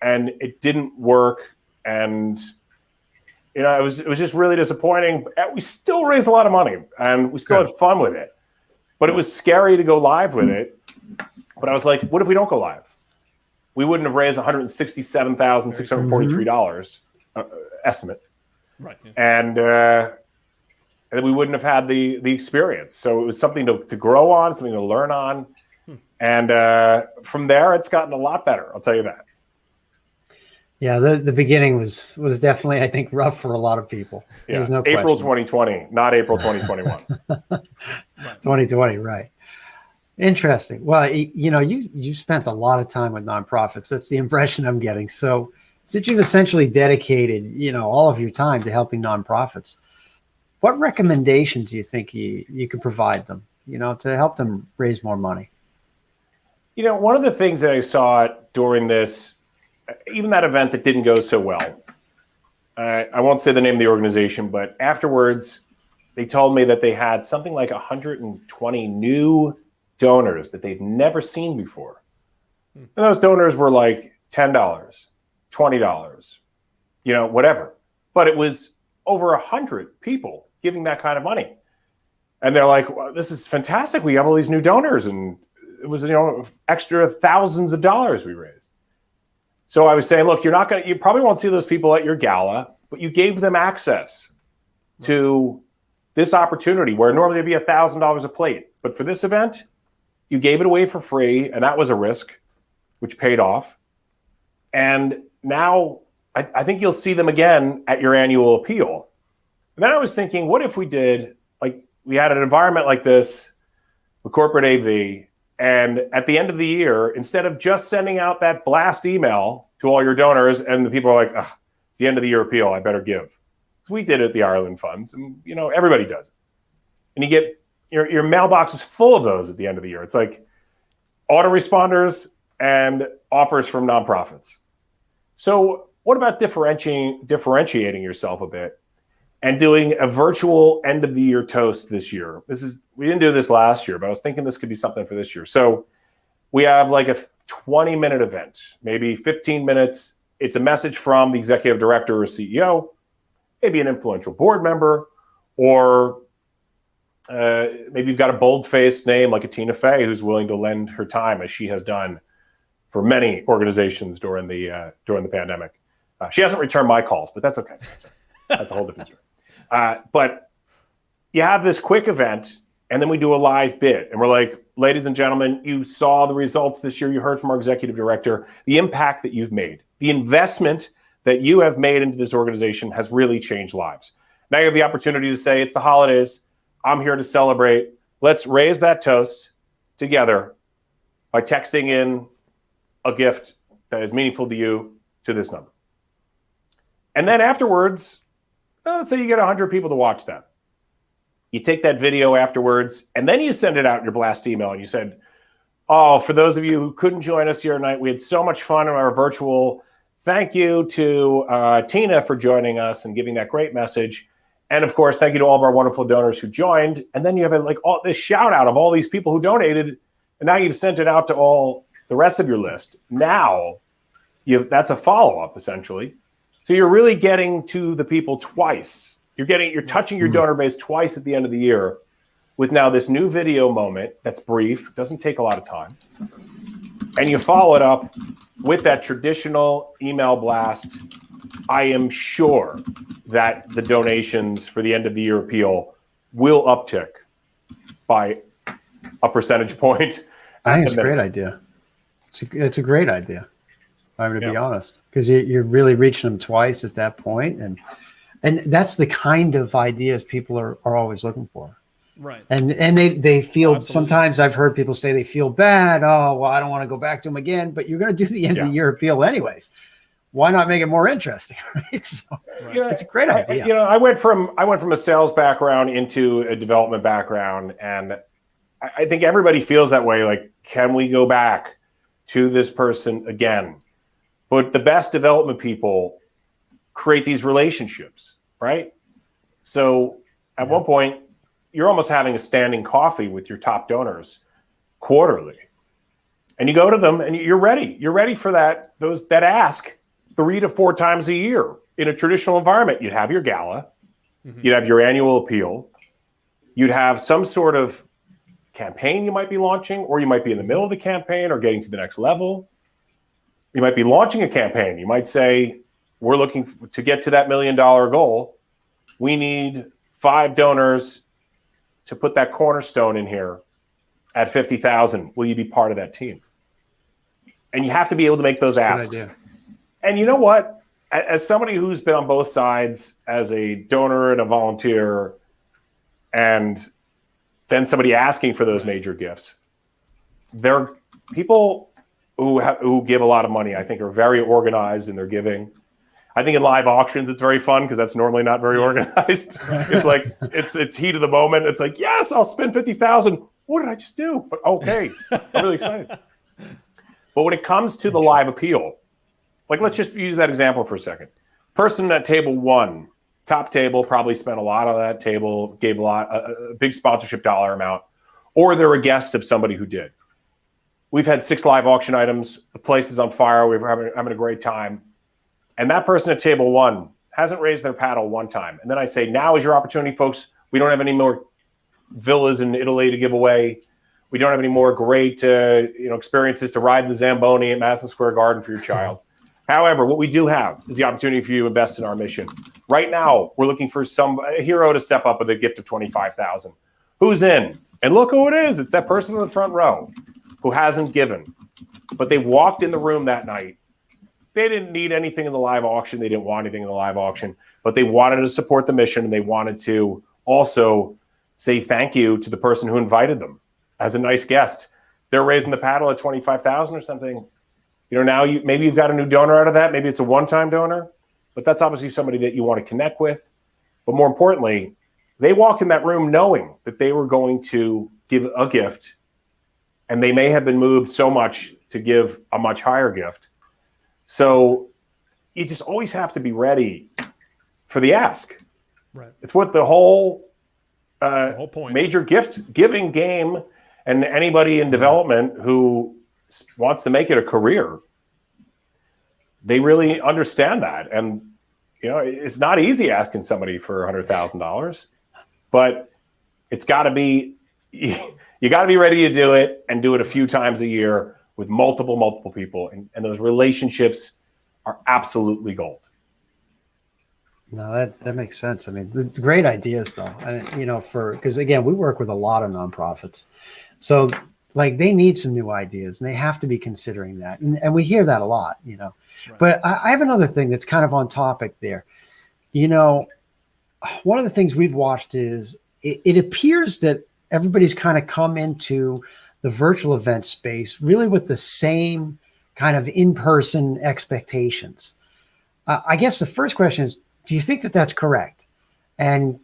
and it didn't work. And it was just really disappointing. We still raised a lot of money, and we still had fun with it. But it was scary to go live with it. But I was like, what if we don't go live? We wouldn't have raised $167,643 estimate. Right. Yeah. And then we wouldn't have had the experience. So it was something to grow on, something to learn on. And from there, it's gotten a lot better. I'll tell you that. Yeah, the beginning was definitely, I think, rough for a lot of people. Yeah. There's no April question. 2020, not April 2021. 2020, right. Interesting. Well, you spent a lot of time with nonprofits. That's the impression I'm getting. So since you've essentially dedicated, all of your time to helping nonprofits, what recommendations do you think you could provide them, to help them raise more money? One of the things that I saw during this, even that event that didn't go so well, I won't say the name of the organization, but afterwards, they told me that they had something like 120 new donors that they've never seen before. And those donors were like $10, $20, whatever. But it was over 100 people giving that kind of money. And they're like, well, this is fantastic. We have all these new donors. And it was, extra thousands of dollars we raised. So I was saying, look, you probably won't see those people at your gala, but you gave them access to this opportunity where normally it'd be $1,000 a plate. But for this event, you gave it away for free. And that was a risk, which paid off. And now I think you'll see them again at your annual appeal. And then I was thinking, what if we did, we had an environment like this with corporate AV, and at the end of the year, instead of just sending out that blast email to all your donors, and the people are like, it's the end of the year appeal, I better give. So we did it at the Ireland Funds, and everybody does it. And you get your mailbox is full of those at the end of the year. It's like autoresponders and offers from nonprofits. So what about differentiating yourself a bit and doing a virtual end of the year toast this year? We didn't do this last year, but I was thinking this could be something for this year. So we have like a 20-minute event, maybe 15 minutes. It's a message from the executive director or CEO, maybe an influential board member, or maybe you've got a bold-faced name like a Tina Fey who's willing to lend her time, as she has done for many organizations during the pandemic. She hasn't returned my calls, but that's okay. That's a whole different story. But you have this quick event, and then we do a live bid. And we're like, ladies and gentlemen, you saw the results this year. You heard from our executive director, the impact that you've made. The investment that you have made into this organization has really changed lives. Now you have the opportunity to say, it's the holidays. I'm here to celebrate. Let's raise that toast together by texting in a gift that is meaningful to you to this number. And then afterwards, let's say you get 100 people to watch that. You take that video afterwards, and then you send it out in your blast email, and you said, for those of you who couldn't join us here tonight, we had so much fun in our virtual. Thank you to Tina for joining us and giving that great message. And of course, thank you to all of our wonderful donors who joined. And then you have all this shout out of all these people who donated, and now you've sent it out to all the rest of your list. Now, that's a follow-up, essentially. So you're really getting to the people twice. You're touching your donor base twice at the end of the year with now this new video moment that's brief, doesn't take a lot of time. And you follow it up with that traditional email blast. I am sure that the donations for the end of the year appeal will uptick by a percentage point. I think it's a great idea. It's a great idea. I'm going to be honest, because you're really reaching them twice at that point, and that's the kind of ideas people are always looking for. Right. And they feel, sometimes I've heard people say they feel bad. Oh, well, I don't want to go back to them again, but you're going to do the end of the year appeal anyways. Why not make it more interesting? Right. So it's a great idea. I went from a sales background into a development background, and I think everybody feels that way. Like, can we go back to this person again? But the best development people create these relationships, right? So at one point, you're almost having a standing coffee with your top donors quarterly. And you go to them and you're ready. You're ready for that ask 3 to 4 times a year. In a traditional environment, you'd have your gala, you'd have your annual appeal, you'd have some sort of campaign you might be launching, or you might be in the middle of the campaign or getting to the next level. You might be launching a campaign. You might say, we're looking to get to that $1 million goal. We need 5 donors to put that cornerstone in here at 50,000. Will you be part of that team? And you have to be able to make those asks. And you know what? As somebody who's been on both sides, as a donor and a volunteer, and then somebody asking for those major gifts, there are people who give a lot of money, I think, are very organized in their giving. I think in live auctions, it's very fun because that's normally not very organized. It's like, it's heat of the moment. It's like, yes, I'll spend 50,000. What did I just do? But okay, I'm really excited. But when it comes to the live appeal, like, let's just use that example for a second. Person at table one, top table, probably spent a lot on that table, gave a big sponsorship dollar amount, or they're a guest of somebody who did. We've had 6 live auction items. The place is on fire. We're having a great time. And that person at table one hasn't raised their paddle one time. And then I say, now is your opportunity, folks. We don't have any more villas in Italy to give away. We don't have any more great experiences to ride the Zamboni at Madison Square Garden for your child. However, what we do have is the opportunity for you to invest in our mission. Right now, we're looking for a hero to step up with a gift of $25,000. Who's in? And look who it is. It's that person in the front row who hasn't given. But they walked in the room that night. They didn't need anything in the live auction. They didn't want anything in the live auction. But they wanted to support the mission, and they wanted to also say thank you to the person who invited them as a nice guest. They're raising the paddle at $25,000 or something. Now maybe you've got a new donor out of that. Maybe it's a one-time donor, but that's obviously somebody that you want to connect with. But more importantly, they walked in that room knowing that they were going to give a gift, and they may have been moved so much to give a much higher gift. So you just always have to be ready for the ask. Right. It's what the whole point. Major gift giving game, and anybody in development who wants to make it a career, they really understand that. And it's not easy asking somebody for $100,000, but it's got to be, you got to be ready to do it, and do it a few times a year with multiple people, and those relationships are absolutely gold. No, that makes sense. I mean, great ideas though. And because again, we work with a lot of nonprofits, so like they need some new ideas, and they have to be considering that. And we hear that a lot, Right. But I have another thing that's kind of on topic there. One of the things we've watched is it appears that everybody's kind of come into the virtual event space really with the same kind of in-person expectations. I guess the first question is, do you think that that's correct? And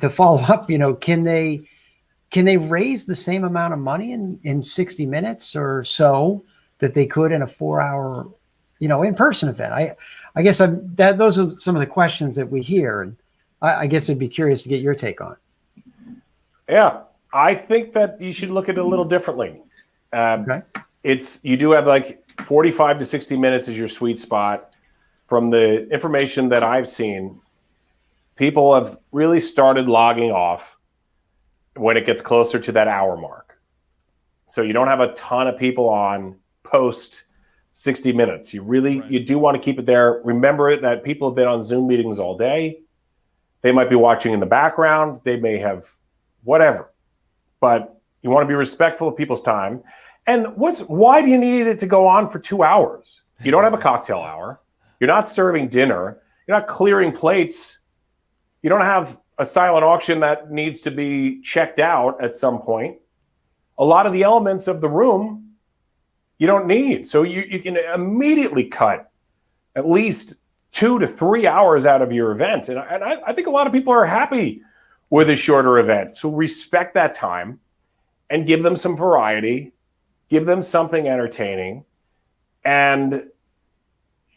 to follow up, can they raise the same amount of money in 60 minutes or so that they could in a 4-hour, in-person event? I guess those are some of the questions that we hear, and I guess I'd be curious to get your take on it. Yeah, I think that you should look at it a little differently. Okay. You do have like 45 to 60 minutes is your sweet spot. From the information that I've seen, people have really started logging off when it gets closer to that hour mark. So you don't have a ton of people on post 60 minutes. You do want to keep it there. Remember that people have been on Zoom meetings all day. They might be watching in the background. They may have whatever, but you want to be respectful of people's time. And why do you need it to go on for 2 hours? You don't have a cocktail hour. You're not serving dinner. You're not clearing plates. You don't have a silent auction that needs to be checked out at some point. A lot of the elements of the room you don't need. So you can immediately cut at least 2 to 3 hours out of your event. And I think a lot of people are happy with a shorter event. So respect that time and give them some variety, give them something entertaining. And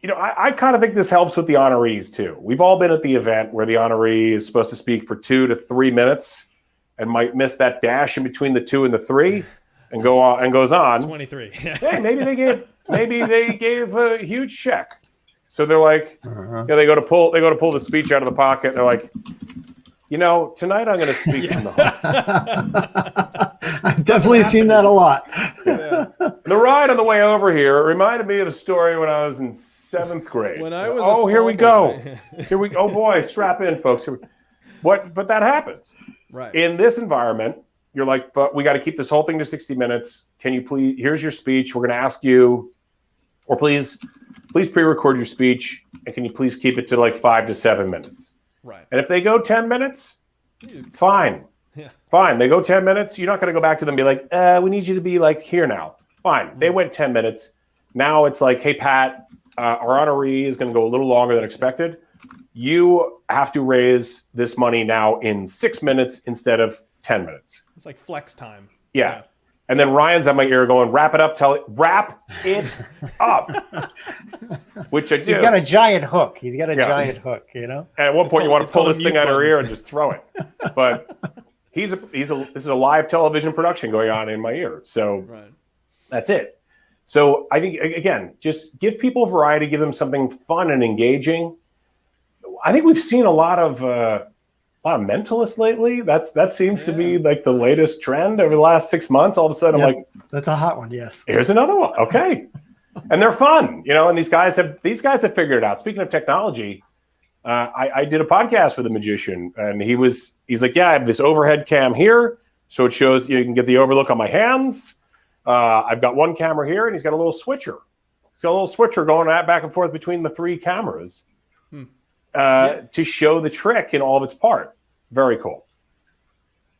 I kind of think this helps with the honorees too. We've all been at the event where the honoree is supposed to speak for 2 to 3 minutes and might miss that dash in between the 2 and the 3 and goes on. 23. Hey, maybe they gave a huge check. So they're like, they go to pull the speech out of the pocket. And they're like, tonight I'm going to speak from the heart. I've definitely seen that a lot. Yeah. The ride on the way over here reminded me of a story when I was in 7th grade. When I was here we go. Oh boy, strap in, folks. But that happens. Right. In this environment, you're like, but we got to keep this whole thing to 60 minutes. Can you please, here's your speech. We're going to ask you, or please pre-record your speech. And can you please keep it to like 5 to 7 minutes? Right. And if they go 10 minutes, fine. Yeah. Fine. They go 10 minutes. You're not going to go back to them and be like, we need you to be like here now. Fine. They went 10 minutes. Now it's like, hey, Pat, our honoree is going to go a little longer than expected. You have to raise this money now in 6 minutes instead of 10 minutes. It's like flex time. Yeah. And then Ryan's at my ear going, wrap it up, wrap it up. Which I do. He's got a giant hook. He's got a giant hook, you know? And at one point, you want to pull this thing out of her ear and just throw it. But this is a live television production going on in my ear. So that's it. So I think, again, just give people variety, give them something fun and engaging. I think we've seen a lot of mentalists lately. That seems to be like the latest trend over the last 6 months. All of a sudden, I'm like, that's a hot one. Yes. Here's another one. Okay. And they're fun, you know, and these guys have figured it out. Speaking of technology, I did a podcast with a magician, and he's like, yeah, I have this overhead cam here. So it shows you can get the overlook on my hands. I've got one camera here, and he's got a little switcher. He's got a little switcher going back and forth between the 3 cameras. To show the trick in all of its part. Very cool.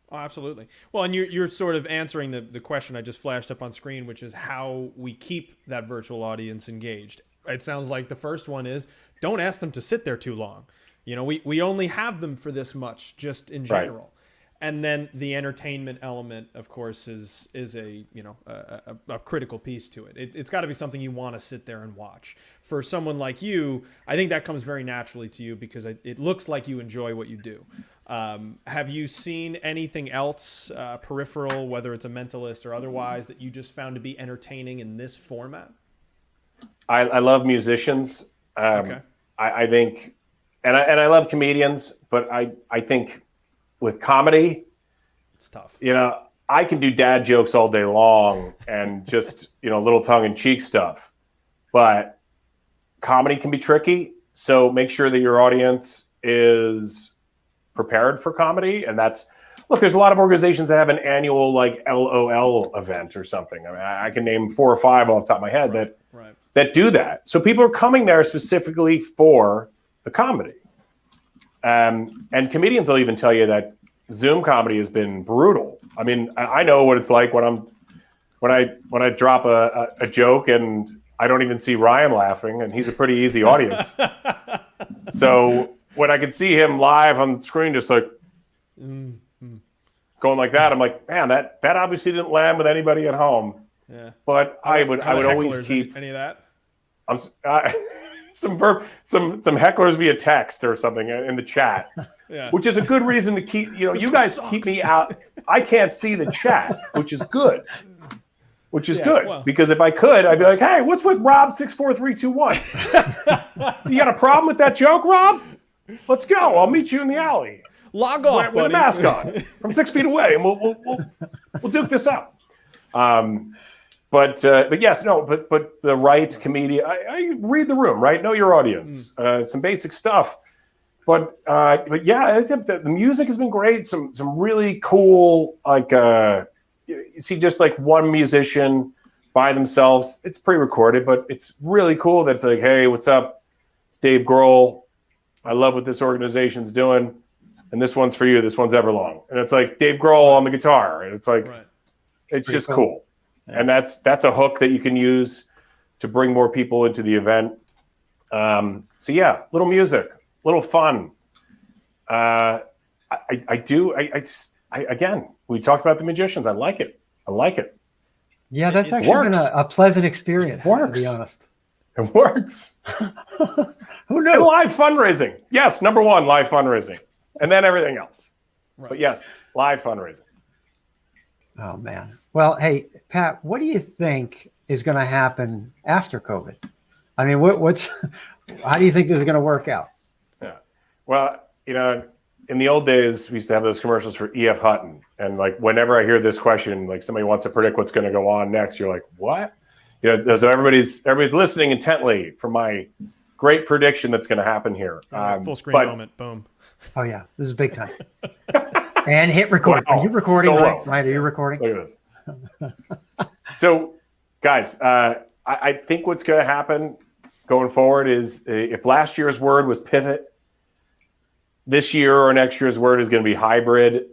Oh, absolutely. Well, and you're sort of answering the question I just flashed up on screen, which is how we keep that virtual audience engaged. It sounds like the first one is don't ask them to sit there too long. You know, we only have them for this much, just in general. Right. And then the entertainment element, of course, is a critical piece to it. It's got to be something you want to sit there and watch. For someone like you, I think that comes very naturally to you because it looks like you enjoy what you do. Have you seen anything else peripheral, whether it's a mentalist or otherwise, that you just found to be entertaining in this format? I love musicians. I think, and I love comedians, but I think with comedy, it's tough. You know, I can do dad jokes all day long and just, little tongue-in-cheek stuff. But comedy can be tricky. So make sure that your audience is prepared for comedy. And there's a lot of organizations that have an annual like LOL event or something. I mean, I can name 4 or 5 off the top of my head that do that. So people are coming there specifically for the comedy. And comedians will even tell you that Zoom comedy has been brutal. I mean, I know what it's like when I drop a joke and I don't even see Ryan laughing, and he's a pretty easy audience. So when I could see him live on the screen, just like going like that, I'm like, man, that obviously didn't land with anybody at home. Yeah. But I would always keep any of that. Some hecklers via text or something in the chat, which is a good reason to keep, you guys keep me out. I can't see the chat, which is good. Well, because if I could, I'd be like, hey, what's with Rob 64321? You got a problem with that joke, Rob? Let's go. I'll meet you in the alley. Log off, with a mask on from 6 feet away, and we'll duke this out. But the right comedian. I read the room, right? Know your audience. Some basic stuff. But yeah, I think the music has been great. Some really cool, like you see just like one musician by themselves. It's pre-recorded, but it's really cool. That's like, hey, what's up? It's Dave Grohl. I love what this organization's doing, and this one's for you. This one's Everlong, and it's like Dave Grohl on the guitar, and it's like, it's pretty just cool. Yeah. And that's a hook that you can use to bring more people into the event. So yeah, little music, little fun. Again, we talked about the magicians. I like it. Yeah, that's actually been a pleasant experience, to be honest. It works. Who knew? And live fundraising. Yes, number 1, live fundraising. And then everything else. Right. But yes, live fundraising. Oh, man. Well, hey, Pat, what do you think is going to happen after COVID? I mean, how do you think this is going to work out? Yeah. Well, in the old days, we used to have those commercials for E.F. Hutton. And like, whenever I hear this question, like somebody wants to predict what's going to go on next, you're like, what? So everybody's listening intently for my great prediction that's going to happen here. Full screen moment. Boom. Oh, yeah. This is big time. And hit record. Wow. Are you recording? So right? Are you recording? Look at this. So, guys, I think what's going to happen going forward is if last year's word was pivot, this year or next year's word is going to be hybrid.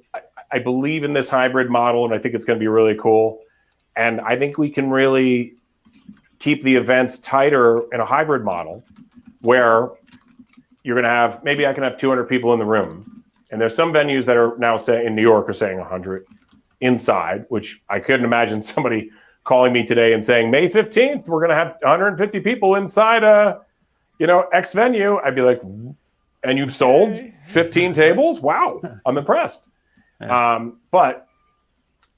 I believe in this hybrid model, and I think it's going to be really cool. And I think we can really keep the events tighter in a hybrid model where you're going to have, maybe I can have 200 people in the room. And there's some venues that are now saying in New York are saying 100 inside, which I couldn't imagine somebody calling me today and saying, May 15th, we're going to have 150 people inside X venue. I'd be like, and you've sold 15 tables? Wow, I'm impressed. But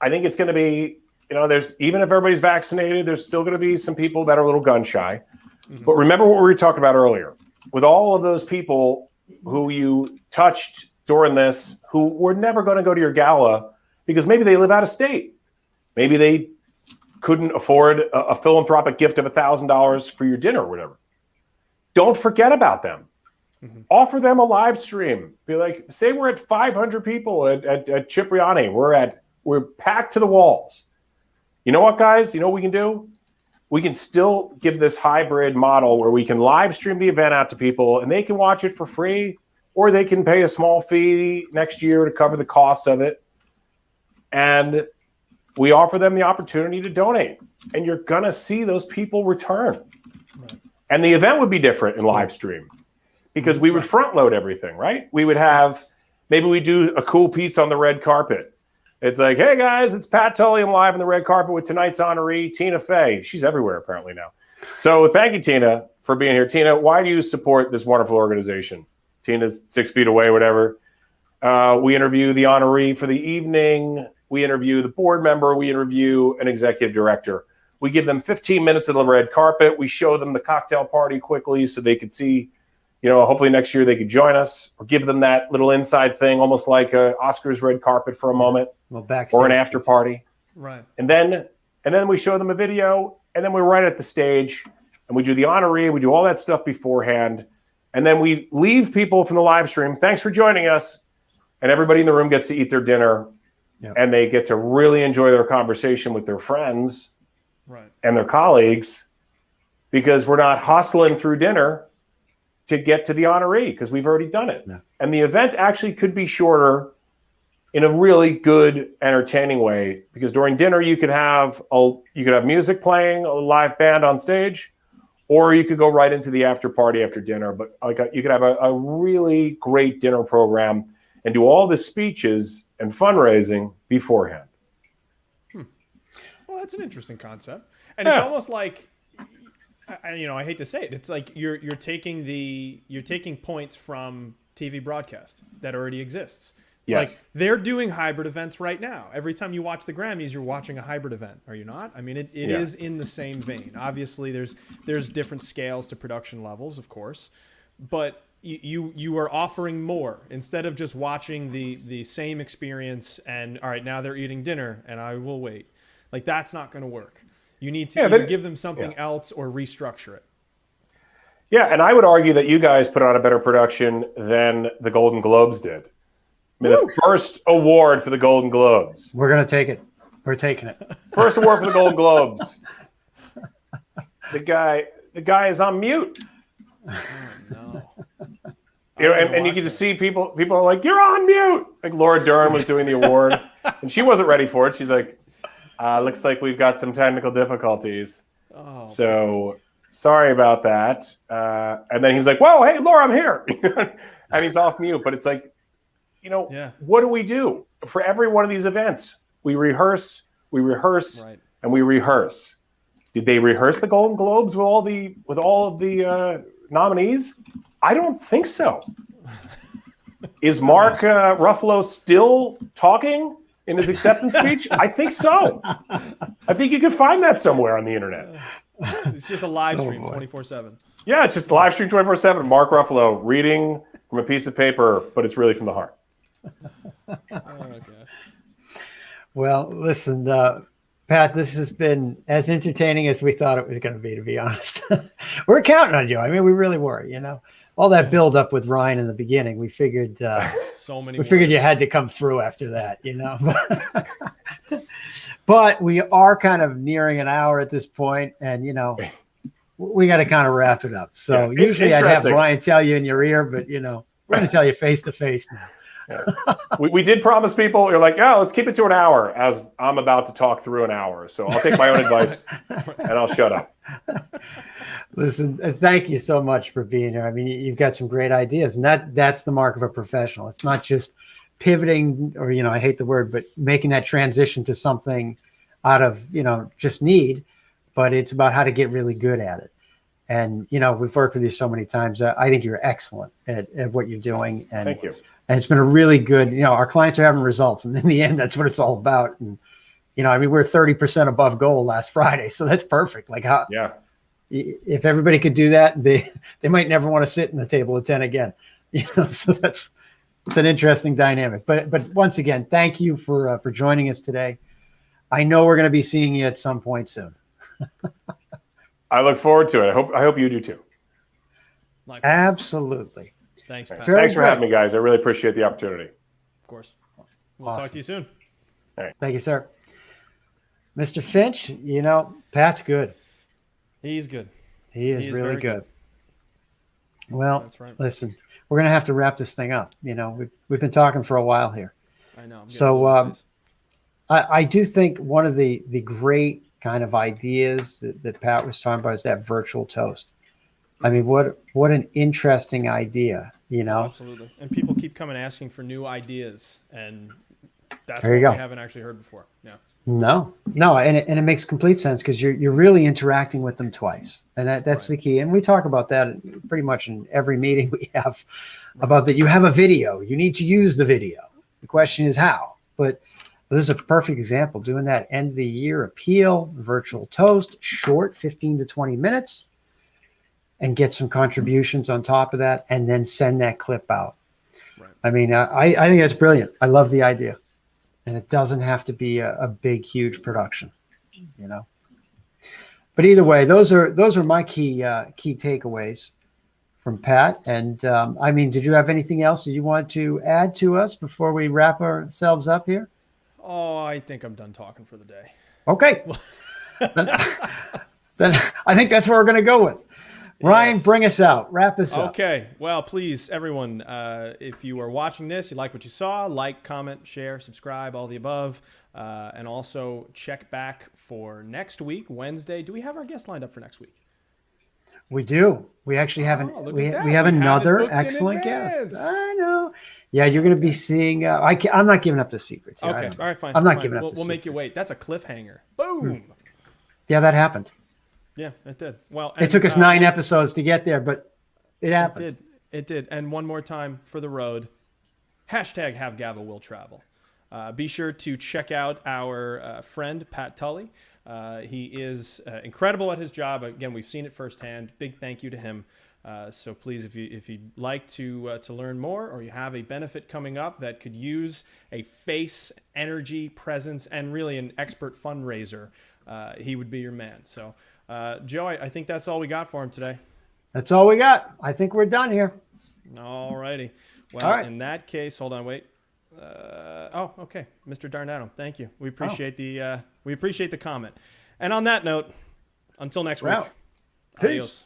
I think it's going to be, there's, even if everybody's vaccinated, there's still going to be some people that are a little gun shy. Mm-hmm. But remember what we were talking about earlier. With all of those people who you touched during this, who were never going to go to your gala because maybe they live out of state. Maybe they couldn't afford a philanthropic gift of $1,000 for your dinner or whatever. Don't forget about them. Mm-hmm. Offer them a live stream. Be like, say we're at 500 people at Cipriani. We're packed to the walls. You know what, guys? You know what we can do? We can still give this hybrid model where we can live stream the event out to people and they can watch it for free, or they can pay a small fee next year to cover the cost of it. And we offer them the opportunity to donate. And you're going to see those people return. Right. And the event would be different in live stream because we would front load everything, right? We would have, maybe we do a cool piece on the red carpet. It's like, hey guys, it's Pat Tully. I'm live on the red carpet with tonight's honoree, Tina Fey. She's everywhere apparently now. So thank you, Tina, for being here. Tina, why do you support this wonderful organization? Tina's 6 feet away, whatever. We interview the honoree for the evening. We interview the board member. We interview an executive director. We give them 15 minutes of the red carpet. We show them the cocktail party quickly so they could see, hopefully next year they could join us, or give them that little inside thing, almost like a Oscars red carpet for a moment, or an after party. Right. And then we show them a video, and then we're right at the stage, and we do the honoree. We do all that stuff beforehand, and then we leave people from the live stream. Thanks for joining us, and everybody in the room gets to eat their dinner, and they get to really enjoy their conversation with their friends. Right. And their colleagues, because we're not hustling through dinner to get to the honoree because we've already done it. Yeah. And the event actually could be shorter in a really good, entertaining way, because during dinner you could have music playing, a live band on stage, or you could go right into the after party after dinner. But you could have a really great dinner program and do all the speeches and fundraising beforehand. Well, that's an interesting concept, and it's almost like, I hate to say it, it's like you're taking points from TV broadcast that already exists. It's like they're doing hybrid events right now. Every time you watch the Grammys, you're watching a hybrid event, are you not? I mean, it is in the same vein. Obviously, there's different scales to production levels, of course, but you are offering more instead of just watching the same experience. And all right, now they're eating dinner, and I will wait. Like, that's not going to work. You need to either give them something else or restructure it. Yeah, and I would argue that you guys put on a better production than the Golden Globes did. I mean, the first award for the Golden Globes. We're going to take it. We're taking it. First award for the Golden Globes. The guy is on mute. Oh, no. And you can just see people are like, you're on mute. Like Laura Dern was doing the award, and she wasn't ready for it. She's like, looks like we've got some technical difficulties. Oh, so sorry about that. And then he was like, whoa, hey, Laura, I'm here. And he's off mute. But it's like, what do we do for every one of these events? We rehearse, right. and we rehearse. Did they rehearse the Golden Globes with all of the nominees? I don't think so. Is Mark Ruffalo still talking in his acceptance speech? I think so. I think you can find that somewhere on the internet. It's just a live stream 24/7. Yeah, it's just a live stream 24/7. Mark Ruffalo reading from a piece of paper, but it's really from the heart. Oh, gosh. Well, listen, Pat, this has been as entertaining as we thought it was going to be honest. We're counting on you. I mean, we really were, all that build up with Ryan in the beginning. We figured you had to come through after that, But we are kind of nearing an hour at this point, and we got to kind of wrap it up. So usually I'd have Ryan tell you in your ear, but we're going to tell you face to face now. We did promise people, you're like, yeah, let's keep it to an hour, as I'm about to talk through an hour. So I'll take my own advice and I'll shut up. Listen, thank you so much for being here. I mean, you've got some great ideas, and that's the mark of a professional. It's not just pivoting, or, I hate the word, but making that transition to something out of, just need, but it's about how to get really good at it. And, we've worked with you so many times. I think you're excellent at what you're doing. And, Thank you. And it's been a really good, our clients are having results. And in the end, that's what it's all about. And, we're 30% above goal last Friday. So that's perfect. Like, if everybody could do that, they might never want to sit in the table of 10 again. So it's an interesting dynamic. But once again, thank you for joining us today. I know we're going to be seeing you at some point soon. I look forward to it. I hope you do too. Likewise. Absolutely. Thanks, Pat. Thanks for having me, guys. I really appreciate the opportunity. Of course. We'll talk to you soon. All right. Thank you, sir. Mr. Finch, Pat's good. He's good. He is really good. Well, that's right. Listen, we're going to have to wrap this thing up. We've been talking for a while here. I know. So I do think one of the great kind of ideas that Pat was talking about is that virtual toast. I mean, what an interesting idea, Absolutely. And people keep coming asking for new ideas, and that's there what you go. we haven't actually heard before. Yeah. No, and it makes complete sense because you're really interacting with them twice, and that's the key. And we talk about that pretty much in every meeting we have about that. You have a video, you need to use the video. The question is how. But this is a perfect example. Doing that end of the year appeal, virtual toast, short, 15 to 20 minutes, and get some contributions on top of that, and then send that clip out. Right. I mean, I think that's brilliant. I love the idea. And it doesn't have to be a big, huge production, But either way, those are my key takeaways from Pat. And did you have anything else that you want to add to us before we wrap ourselves up here? Oh, I think I'm done talking for the day. Okay. then I think that's what we're going to go with. Ryan, bring us out. Wrap us up. Okay. Well, please, everyone, if you are watching this, you like what you saw, like, comment, share, subscribe, all the above. And also check back for next week, Wednesday. Do we have our guest lined up for next week? We do. We actually have we have another excellent guest. I know. Yeah, you're going to be seeing. I'm not giving up the secrets here. Okay. All right, fine. I'm not giving up the secrets. We'll make you wait. That's a cliffhanger. Boom. Yeah, that happened. Yeah, it did. Well, it took us 9 episodes to get there, but it happened. It did. And one more time for the road, #HaveGava-Will-Travel. Be sure to check out our friend, Pat Tully. He is incredible at his job. Again, we've seen it firsthand. Big thank you to him. So please, if you'd like to learn more, or you have a benefit coming up that could use a face, energy, presence, and really an expert fundraiser, he would be your man. So, Joe, I think that's all we got for him today. That's all we got. I think we're done here. All righty. Well, all right. In that case, hold on, wait. Okay, Mr. Darnado, thank you. We appreciate the comment. And on that note, until next week. Peace. Adios.